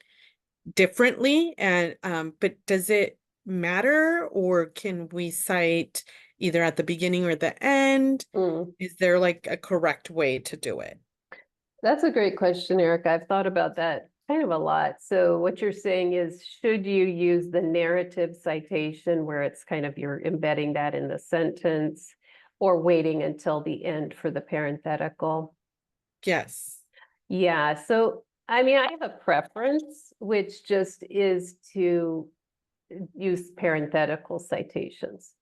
differently, and but does it matter, or can we cite either at the beginning or the end? Is there like a correct way to do it?
That's a great question, Erica. I've thought about that kind of a lot. So what you're saying is, should you use the narrative citation where it's kind of you're embedding that in the sentence, or waiting until the end for the parenthetical?
Yes.
Yeah, so I mean, I have a preference, which just is to use parenthetical citations.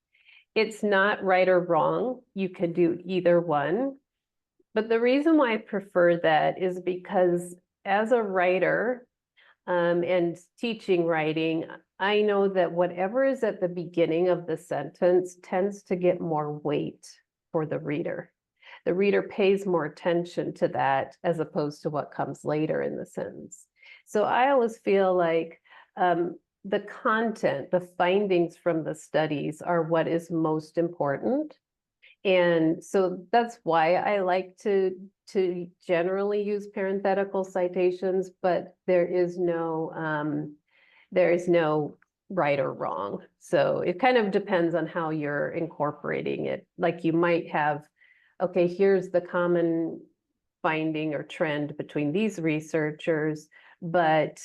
It's not right or wrong. You can do either one. But the reason why I prefer that is because as a writer and teaching writing, I know that whatever is at the beginning of the sentence tends to get more weight for the reader. The reader pays more attention to that as opposed to what comes later in the sentence. So I always feel like the content, the findings from the studies are what is most important. And so that's why I like to generally use parenthetical citations, but there is no right or wrong. So it kind of depends on how you're incorporating it. Like you might have, okay, here's the common finding or trend between these researchers, but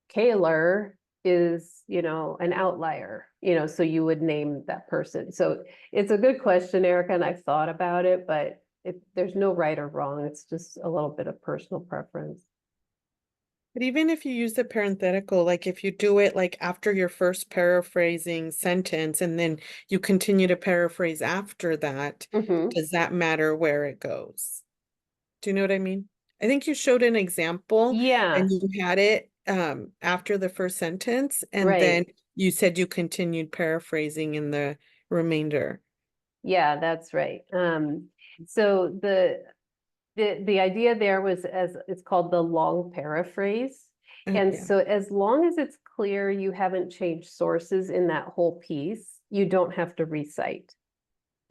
Kaler is, an outlier, so you would name that person. So it's a good question, Erica, and I've thought about it, but there's no right or wrong. It's just a little bit of personal preference.
But even if you use the parenthetical, like if you do it like after your first paraphrasing sentence and then you continue to paraphrase after that, does that matter where it goes? Do you know what I mean? I think you showed an example
Yeah,
and you had it after the first sentence, and then
right.
you said you continued paraphrasing in the remainder.
Yeah, that's right. So the idea there was, as it's called, the long paraphrase. And
Yeah.
so as long as it's clear you haven't changed sources in that whole piece, you don't have to recite.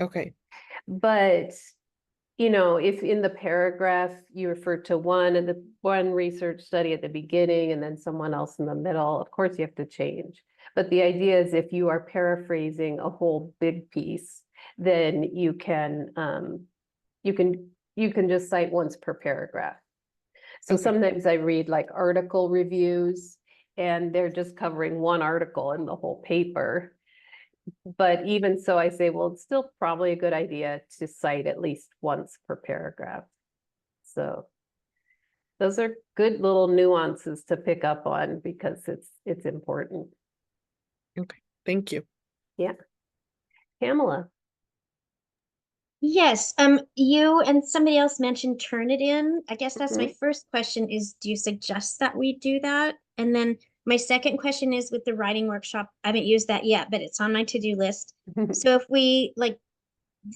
Okay.
But if in the paragraph you refer to one research study at the beginning and then someone else in the middle, of course you have to change. But the idea is if you are paraphrasing a whole big piece, then you can just cite once per paragraph. So
Okay.
sometimes I read like article reviews and they're just covering one article in the whole paper. But even so, I say, well, it's still probably a good idea to cite at least once per paragraph. So those are good little nuances to pick up on because it's important.
Okay. Thank you.
Yeah. Pamela.
Yes, you and somebody else mentioned Turnitin. I guess that's my first question is, do you suggest that we do that? And then my second question is with the writing workshop, I haven't used that yet, but it's on my to-do list. So if we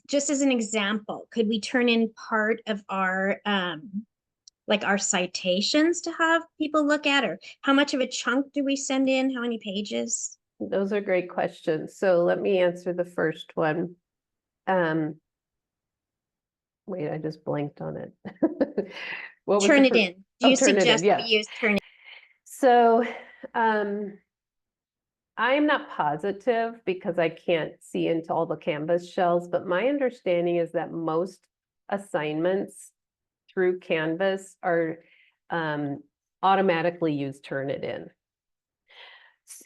just as an example, could we turn in part of our our citations to have people look at, or how much of a chunk do we send in? How many pages?
Those are great questions. So let me answer the first one. Wait, I just blanked on it. What was the
Turnitin. Do you suggest
Turnitin?
we use Turnitin?
So I'm not positive because I can't see into all the Canvas shells, but my understanding is that most assignments through Canvas are automatically use Turnitin.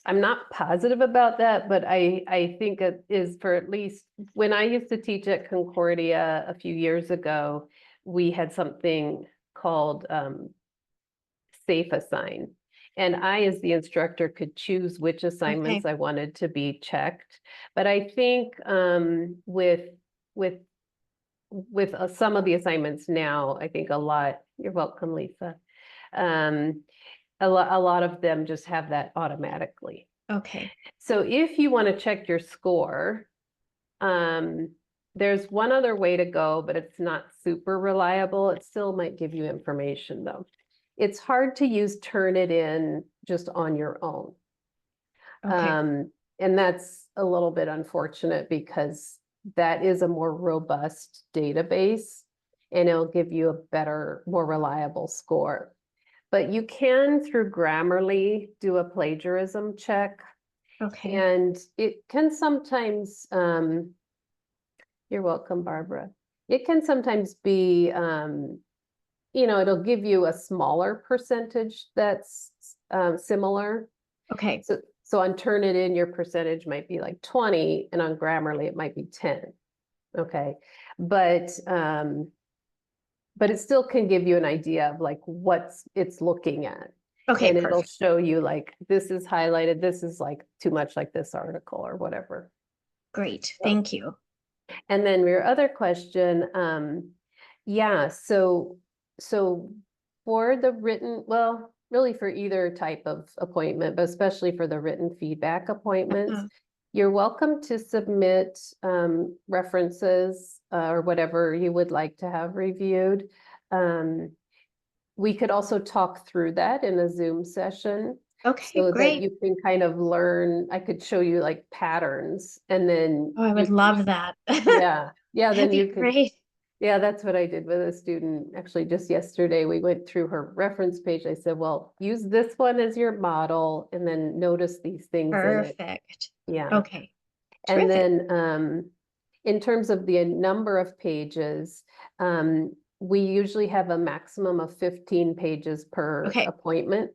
I'm not positive about that, but I think it is, for at least when I used to teach at Concordia a few years ago, we had something called Safe Assign. And I, as the instructor, could choose which assignments I wanted to be checked. But I think with some of the assignments now, I think a lot, you're welcome, Lisa. A lot of them just have that automatically.
Okay.
So if you want to check your score, there's one other way to go, but it's not super reliable. It still might give you information though. It's hard to use Turnitin just on your own.
Okay.
And that's a little bit unfortunate because that is a more robust database and it'll give you a better, more reliable score. But you can, through Grammarly, do a plagiarism check.
Okay.
And it can sometimes, you're welcome, Barbara. It can sometimes be, it'll give you a smaller percentage that's similar.
Okay.
So on Turnitin, your percentage might be like 20, and on Grammarly, it might be 10. Okay. But but it still can give you an idea of like what's it's looking at.
Okay,
And it'll
perfect.
show you like, this is highlighted, this is like too much like this article or whatever.
Great. Thank you.
And then your other question, yeah, so for the written, well, really for either type of appointment, but especially for the written feedback appointments,
Uh-huh.
you're welcome to submit references or whatever you would like to have reviewed. We could also talk through that in a Zoom session.
Okay,
So that
great.
you can kind of learn, I could show you like patterns and then.
Oh, I
you
would
can-
love that.
Yeah, then
That'd be
you could,
great.
yeah, that's what I did with a student. Actually, just yesterday, we went through her reference page. I said, well, use this one as your model and then notice these things in it.
Perfect.
Yeah.
Okay.
And
Terrific.
then in terms of the number of pages, we usually have a maximum of 15 pages per
Okay.
appointment.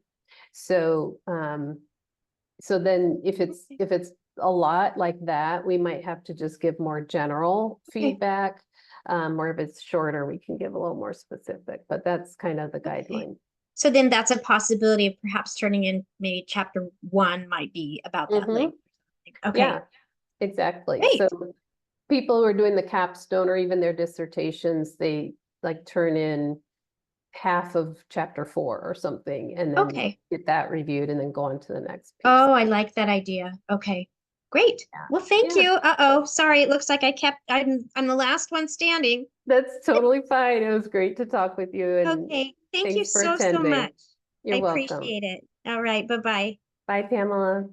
So then if it's a lot like that, we might have to just give more general
Okay.
feedback. Or if it's shorter, we can give a little more specific, but that's kind of the
Okay.
guideline.
So then that's a possibility of perhaps turning in maybe chapter 1 might be about that
Mhm.
length. Okay.
Yeah, exactly.
Great.
So people who are doing the capstone or even their dissertations, they like turn in half of chapter 4 or something and then
Okay.
get that reviewed and then go on to the next piece.
Oh, I like that idea. Okay. Great.
Yeah.
Well, thank
Yeah.
you. Uh-oh. Sorry. It looks like I'm the last one standing.
That's totally fine. It was great to talk with you and
Okay. Thank you
thanks for
so
attending.
much.
You're
I
welcome.
appreciate it. All right. Bye-bye.
Bye, Pamela.